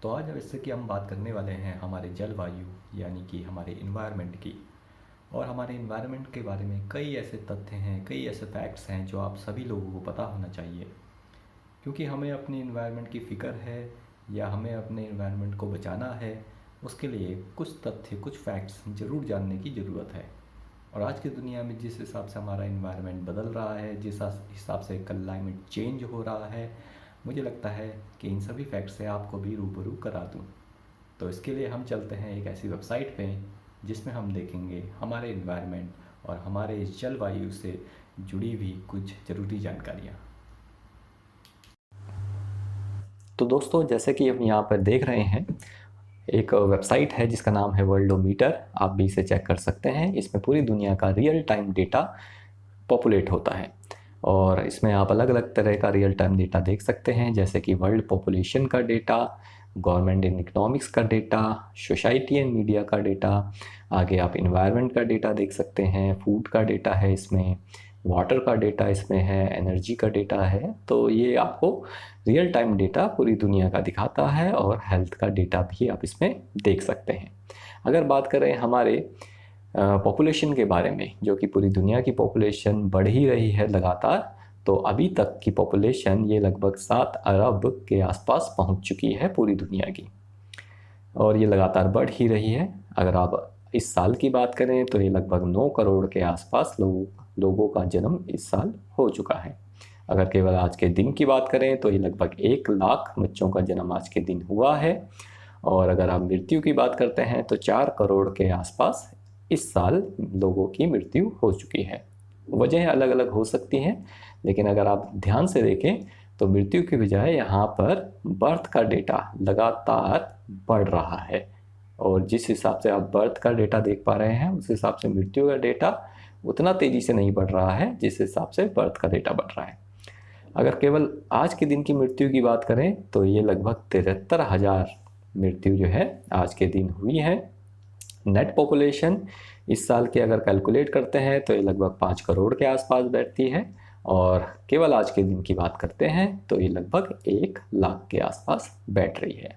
तो आज जैसे कि हम बात करने वाले हैं हमारे जलवायु यानी कि हमारे इन्वायरमेंट की। और हमारे इन्वायरमेंट के बारे में कई ऐसे तथ्य हैं, कई ऐसे फैक्ट्स हैं जो आप सभी लोगों को पता होना चाहिए, क्योंकि हमें अपनी इन्वायरमेंट की फ़िक्र है या हमें अपने इन्वायरमेंट को बचाना है। उसके लिए कुछ तथ्य, कुछ फैक्ट्स ज़रूर जानने की ज़रूरत है। और आज की दुनिया में जिस हिसाब से हमारा इन्वायरमेंट बदल रहा है, जिस हिसाब से क्लाइमेट चेंज हो रहा है, मुझे लगता है कि इन सभी फैक्ट से आपको भी रूबरू करा दूँ। तो इसके लिए हम चलते हैं एक ऐसी वेबसाइट पे जिसमें हम देखेंगे हमारे इन्वायरमेंट और हमारे इस जलवायु से जुड़ी हुई कुछ ज़रूरी जानकारियाँ। तो दोस्तों, जैसे कि हम यहाँ पर देख रहे हैं, एक वेबसाइट है जिसका नाम है वर्ल्डोमीटर। आप भी इसे चेक कर सकते हैं। इसमें पूरी दुनिया का रियल टाइम डेटा पॉपुलेट होता है और इसमें आप अलग अलग तरह का रियल टाइम डेटा देख सकते हैं, जैसे कि वर्ल्ड पॉपुलेशन का डेटा, गवर्नमेंट एंड इकोनॉमिक्स का डेटा, सोसाइटी एंड मीडिया का डेटा। आगे आप इन्वायरमेंट का डेटा देख सकते हैं, फूड का डेटा है इसमें, वाटर का डेटा इसमें है, एनर्जी का डेटा है। तो ये आपको रियल टाइम डेटा पूरी दुनिया का दिखाता है और हेल्थ का डेटा भी आप इसमें देख सकते हैं। अगर बात करें हमारे पॉपुलेशन के बारे में, जो कि पूरी दुनिया की पॉपुलेशन बढ़ ही रही है लगातार, तो अभी तक की पॉपुलेशन ये लगभग 7 अरब के आसपास पहुंच चुकी है पूरी दुनिया की, और ये लगातार बढ़ ही रही है। अगर आप इस साल की बात करें तो ये लगभग 9 करोड़ के आसपास लोगों का जन्म इस साल हो चुका है। अगर केवल आज के दिन की बात करें तो ये लगभग 1 लाख बच्चों का जन्म आज के दिन हुआ है। और अगर आप मृत्यु की बात करते हैं तो 4 करोड़ के आसपास इस साल लोगों की मृत्यु हो चुकी है। वजह अलग अलग हो सकती हैं, लेकिन अगर आप ध्यान से देखें तो मृत्यु की बजाय यहाँ पर बर्थ का डेटा लगातार बढ़ रहा है। और जिस हिसाब से आप बर्थ का डेटा देख पा रहे हैं, उस हिसाब से मृत्यु का डेटा उतना तेज़ी से नहीं बढ़ रहा है जिस हिसाब से बर्थ का डेटा बढ़ रहा है। अगर केवल आज के दिन की मृत्यु की बात करें तो ये लगभग 73,000 मृत्यु जो है आज के दिन हुई है। नेट पॉपुलेशन इस साल के अगर कैलकुलेट करते हैं तो ये लगभग 5 करोड़ के आसपास बैठती है, और केवल आज के दिन की बात करते हैं तो ये लगभग 1 लाख के आसपास बैठ रही है।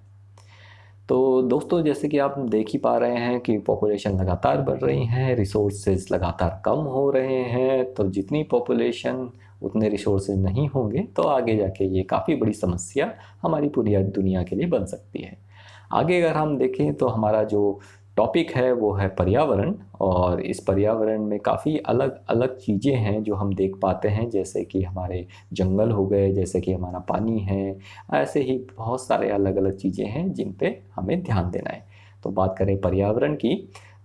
तो दोस्तों, जैसे कि आप देख ही पा रहे हैं कि पॉपुलेशन लगातार बढ़ रही है, रिसोर्सेज लगातार कम हो रहे हैं। तो जितनी पॉपुलेशन उतने रिसोर्सेज नहीं होंगे तो आगे जाके ये काफ़ी बड़ी समस्या हमारी पूरी दुनिया के लिए बन सकती है। आगे अगर हम देखें तो हमारा जो टॉपिक है वो है पर्यावरण, और इस पर्यावरण में काफ़ी अलग अलग चीज़ें हैं जो हम देख पाते हैं, जैसे कि हमारे जंगल हो गए, जैसे कि हमारा पानी है। ऐसे ही बहुत सारे अलग अलग चीज़ें हैं जिन पे हमें ध्यान देना है। तो बात करें पर्यावरण की,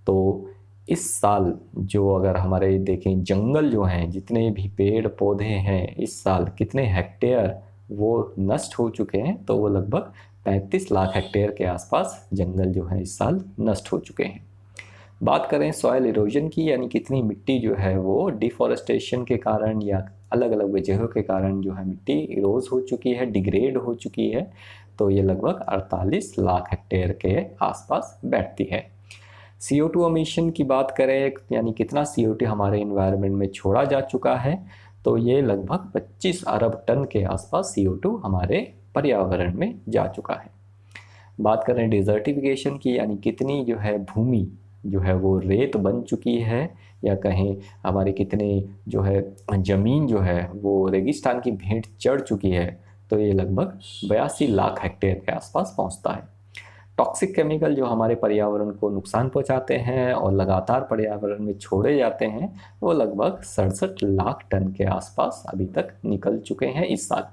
तो इस साल जो अगर हमारे देखें जंगल जो हैं, जितने भी पेड़ पौधे हैं, इस साल कितने हेक्टेयर वो नष्ट हो चुके हैं, तो वो लगभग 35 लाख हेक्टेयर के आसपास जंगल जो है इस साल नष्ट हो चुके हैं। बात करें सॉयल इरोजन की, यानी कितनी मिट्टी जो है वो डिफॉरेस्टेशन के कारण या अलग अलग वजहों के कारण जो है मिट्टी इरोज हो चुकी है, डिग्रेड हो चुकी है, तो ये लगभग 48 लाख हेक्टेयर के आसपास बैठती है। CO2 एमिशन की बात करें, यानी कितना CO2 हमारे इन्वायरमेंट में छोड़ा जा चुका है, तो ये लगभग 25 अरब टन के आसपास CO2 हमारे पर्यावरण में जा चुका है। बात करें डिज़र्टिफिकेशन की, यानी कितनी जो है भूमि जो है वो रेत बन चुकी है, या कहें हमारे कितने जो है ज़मीन जो है वो रेगिस्तान की भेंट चढ़ चुकी है, तो ये लगभग 82 लाख हेक्टेयर के आसपास पहुंचता है। टॉक्सिक केमिकल जो हमारे पर्यावरण को नुकसान पहुंचाते हैं और लगातार पर्यावरण में छोड़े जाते हैं, वो लगभग 67 लाख टन के आसपास अभी तक निकल चुके हैं इस साल।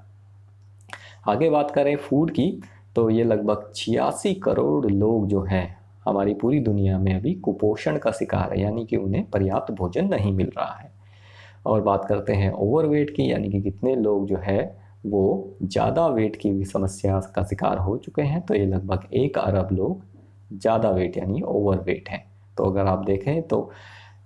आगे बात करें फूड की, तो ये लगभग 86 करोड़ लोग जो हैं हमारी पूरी दुनिया में अभी कुपोषण का शिकार है, यानी कि उन्हें पर्याप्त भोजन नहीं मिल रहा है। और बात करते हैं ओवरवेट की, यानी कि कितने लोग जो है वो ज़्यादा वेट की भी समस्या का शिकार हो चुके हैं, तो ये लगभग 1 अरब लोग ज़्यादा वेट यानी ओवरवेट हैं। तो अगर आप देखें तो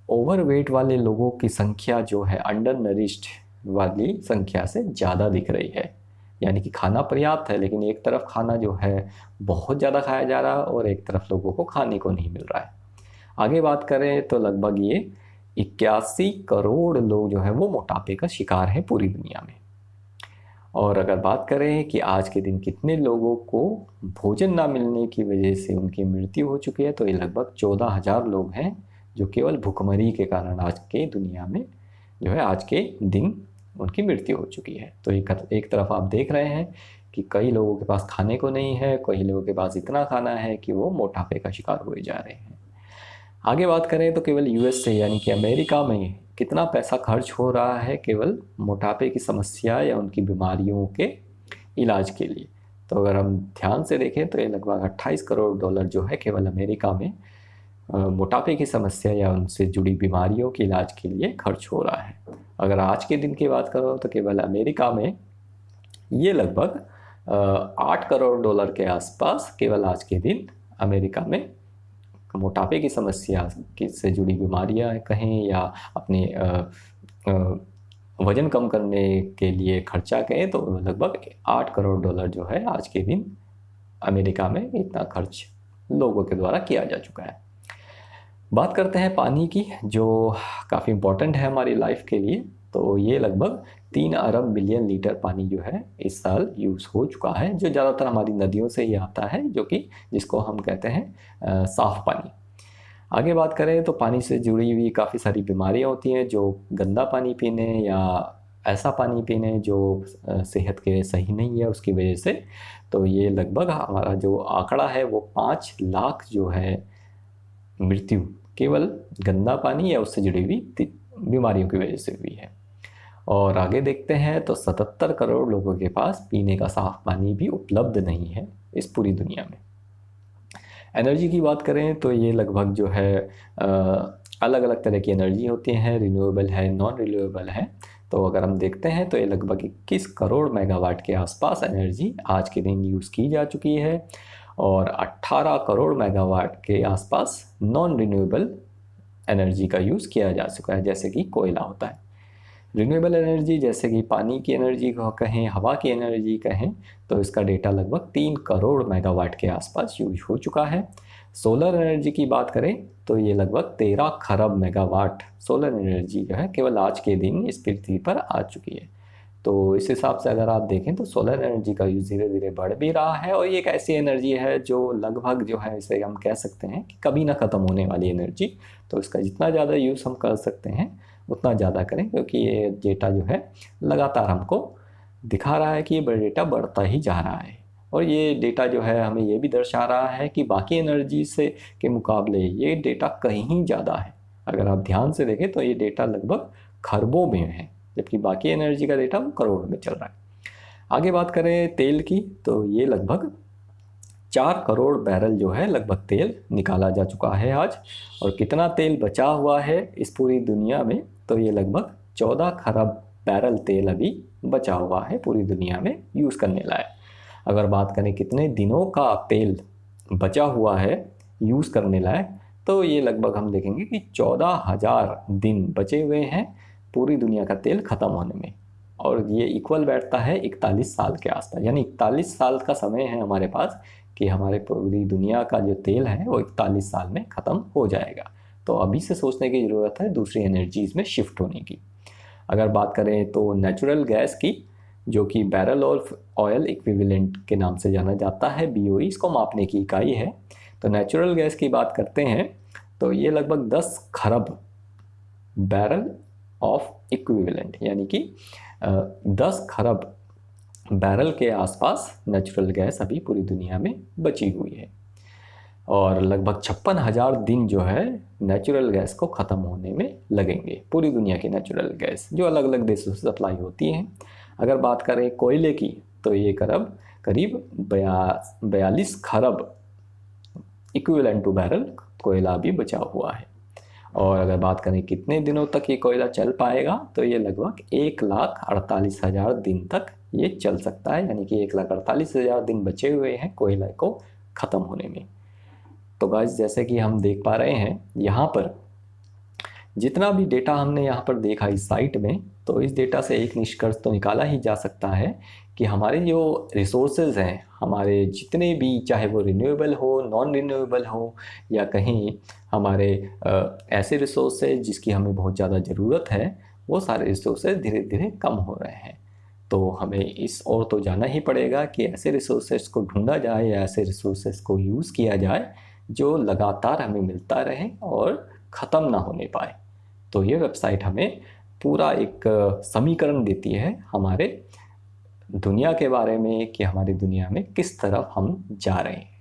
ओवरवेट वाले लोगों की संख्या जो है अंडर नरिश्ड वाली संख्या से ज़्यादा दिख रही है, यानी कि खाना पर्याप्त है लेकिन एक तरफ खाना जो है बहुत ज़्यादा खाया जा रहा है और एक तरफ लोगों को खाने को नहीं मिल रहा है। आगे बात करें तो लगभग ये 81 करोड़ लोग जो है वो मोटापे का शिकार है पूरी दुनिया में। और अगर बात करें कि आज के दिन कितने लोगों को भोजन ना मिलने की वजह से उनकी मृत्यु हो चुकी है, तो ये लगभग 14,000 लोग हैं जो केवल भुखमरी के कारण आज के दुनिया में जो है आज के दिन उनकी मृत्यु हो चुकी है। तो एक तरफ आप देख रहे हैं कि कई लोगों के पास खाने को नहीं है, कई लोगों के पास इतना खाना है कि वो मोटापे का शिकार हुए जा रहे हैं। आगे बात करें तो केवल यूएस से यानी कि अमेरिका में कितना पैसा खर्च हो रहा है केवल मोटापे की समस्या या उनकी बीमारियों के इलाज के लिए। तो अगर हम ध्यान से देखें तो ये लगभग 28 करोड़ डॉलर जो है केवल अमेरिका में मोटापे की समस्या या उनसे जुड़ी बीमारियों के इलाज के लिए खर्च हो रहा है। अगर आज के दिन की बात करो तो केवल अमेरिका में ये लगभग 8 करोड़ डॉलर के आसपास केवल आज के दिन अमेरिका में मोटापे की समस्या से जुड़ी बीमारियां कहें या अपने वजन कम करने के लिए खर्चा कहें तो लगभग 8 करोड़ डॉलर जो है आज के दिन अमेरिका में इतना खर्च लोगों के द्वारा किया जा चुका है। बात करते हैं पानी की, जो काफ़ी इम्पोर्टेंट है हमारी लाइफ के लिए। तो ये लगभग 3 अरब बिलियन लीटर पानी जो है इस साल यूज़ हो चुका है, जो ज़्यादातर हमारी नदियों से ही आता है, जो कि जिसको हम कहते हैं साफ़ पानी। आगे बात करें तो पानी से जुड़ी हुई काफ़ी सारी बीमारियां होती हैं, जो गंदा पानी पीने या ऐसा पानी पीने जो सेहत के लिए सही नहीं है उसकी वजह से। तो ये लगभग हमारा जो आंकड़ा है वो 5 लाख जो है मृत्यु केवल गंदा पानी या उससे जुड़ी हुई बीमारियों की वजह से हुई है। और आगे देखते हैं तो 77 करोड़ लोगों के पास पीने का साफ पानी भी उपलब्ध नहीं है इस पूरी दुनिया में। एनर्जी की बात करें तो ये लगभग जो है अलग अलग तरह की एनर्जी होती हैं, रिन्यूएबल है, नॉन रिन्यूएबल है। तो अगर हम देखते हैं तो ये लगभग 21 करोड़ मेगावाट के आसपास एनर्जी आज के दिन यूज़ की जा चुकी है और 18 करोड़ मेगावाट के आसपास नॉन रिन्यूएबल एनर्जी का यूज़ किया जा चुका है, जैसे कि कोयला होता है। रिन्यूएबल एनर्जी जैसे कि पानी की एनर्जी को कहें, हवा की एनर्जी कहें, तो इसका डेटा लगभग 3 करोड़ मेगावाट के आसपास यूज हो चुका है। सोलर एनर्जी की बात करें तो ये लगभग 13 खरब मेगावाट सोलर एनर्जी जो है केवल आज के दिन इस पृथ्वी पर आ चुकी है। तो इस हिसाब से अगर आप देखें तो सोलर एनर्जी का यूज़ धीरे धीरे बढ़ भी रहा है और ये एक ऐसी एनर्जी है जो लगभग जो है इसे हम कह सकते हैं कि कभी ना ख़त्म होने वाली एनर्जी। तो इसका जितना ज़्यादा यूज़ हम कर सकते हैं उतना ज़्यादा करें, क्योंकि ये डेटा जो है लगातार हमको दिखा रहा है कि ये डेटा बढ़ता ही जा रहा है। और ये डेटा जो है हमें ये भी दर्शा रहा है कि बाकी एनर्जी से के मुकाबले ये डेटा कहीं ज़्यादा है। अगर आप ध्यान से देखें तो ये डेटा लगभग खरबों में है, जबकि बाकी एनर्जी का डेटा वो करोड़ में चल रहा है। आगे बात करें तेल की तो ये लगभग 4 करोड़ बैरल जो है लगभग तेल निकाला जा चुका है आज। और कितना तेल बचा हुआ है इस पूरी दुनिया में, तो ये लगभग 14 खरब बैरल तेल अभी बचा हुआ है पूरी दुनिया में यूज़ करने लायक। अगर बात करें कितने दिनों का तेल बचा हुआ है यूज़ करने लायक, तो ये लगभग हम देखेंगे कि 14,000 दिन बचे हुए हैं पूरी दुनिया का तेल ख़त्म होने में। और ये इक्वल बैठता है 41 साल के आसपास, यानी 41 साल का समय है हमारे पास कि हमारे पूरी दुनिया का जो तेल है वो 41 साल में ख़त्म हो जाएगा। तो अभी से सोचने की ज़रूरत है दूसरी एनर्जीज़ में शिफ्ट होने की। अगर बात करें तो नेचुरल गैस की, जो कि बैरल ऑफ ऑयल इक्विवेलेंट के नाम से जाना जाता है, BOE इसको मापने की इकाई है। तो नेचुरल गैस की बात करते हैं तो ये लगभग 10 खरब बैरल ऑफ इक्विवेलेंट यानी कि 10 खरब बैरल के आसपास नेचुरल गैस अभी पूरी दुनिया में बची हुई है। और लगभग 56,000 दिन जो है नेचुरल गैस को ख़त्म होने में लगेंगे, पूरी दुनिया की नेचुरल गैस जो अलग अलग देशों से सप्लाई होती हैं। अगर बात करें कोयले की तो ये करीब 42 खरब इक्विवेलेंट टू बैरल कोयला भी बचा हुआ है। और अगर बात करें कितने दिनों तक ये कोयला चल पाएगा, तो ये लगभग 1,48,000 दिन तक ये चल सकता है, यानी कि 1,48,000 दिन बचे हुए हैं कोयले को ख़त्म होने में। तो गाइस, जैसे कि हम देख पा रहे हैं यहाँ पर जितना भी डेटा हमने यहाँ पर देखा इस साइट में, तो इस डेटा से एक निष्कर्ष तो निकाला ही जा सकता है कि हमारे जो रिसोर्सेज हैं, हमारे जितने भी, चाहे वो रिन्यूएबल हो, नॉन रिन्यूएबल हो, या कहीं हमारे ऐसे रिसोर्सेज जिसकी हमें बहुत ज़्यादा ज़रूरत है, वो सारे रिसोर्सेज धीरे धीरे कम हो रहे हैं। तो हमें इस ओर तो जाना ही पड़ेगा कि ऐसे रिसोर्सेज को ढूंढा जाए या ऐसे रिसोर्सेज को यूज़ किया जाए जो लगातार हमें मिलता रहे और ख़त्म ना होने पाए। तो ये वेबसाइट हमें पूरा एक समीकरण देती है हमारे दुनिया के बारे में कि हमारी दुनिया में किस तरफ हम जा रहे हैं।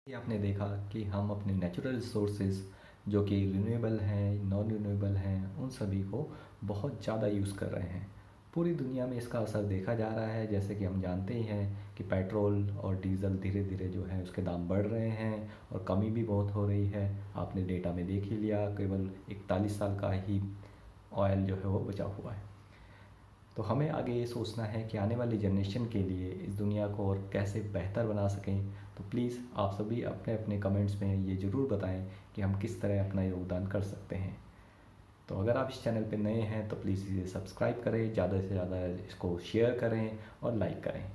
ये आपने देखा कि हम अपने नेचुरल रिसोर्सेज जो कि रिन्यूएबल हैं, नॉन रिन्यूएबल हैं, उन सभी को बहुत ज़्यादा यूज़ कर रहे हैं। पूरी दुनिया में इसका असर देखा जा रहा है। जैसे कि हम जानते ही हैं कि पेट्रोल और डीज़ल धीरे धीरे जो है उसके दाम बढ़ रहे हैं और कमी भी बहुत हो रही है। आपने डेटा में देख ही लिया, केवल 41 साल का ही ऑयल जो है वो बचा हुआ है। तो हमें आगे ये सोचना है कि आने वाली जनरेशन के लिए इस दुनिया को और कैसे बेहतर बना सकें। तो प्लीज़ आप सभी अपने अपने कमेंट्स में ये ज़रूर बताएं कि हम किस तरह अपना योगदान कर सकते हैं। तो अगर आप इस चैनल पर नए हैं तो प्लीज़ इसे सब्सक्राइब करें, ज़्यादा से ज़्यादा इसको शेयर करें और लाइक करें।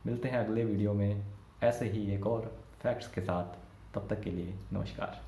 मिलते हैं अगले वीडियो में ऐसे ही एक और फैक्ट्स के साथ। तब तक के लिए नमस्कार।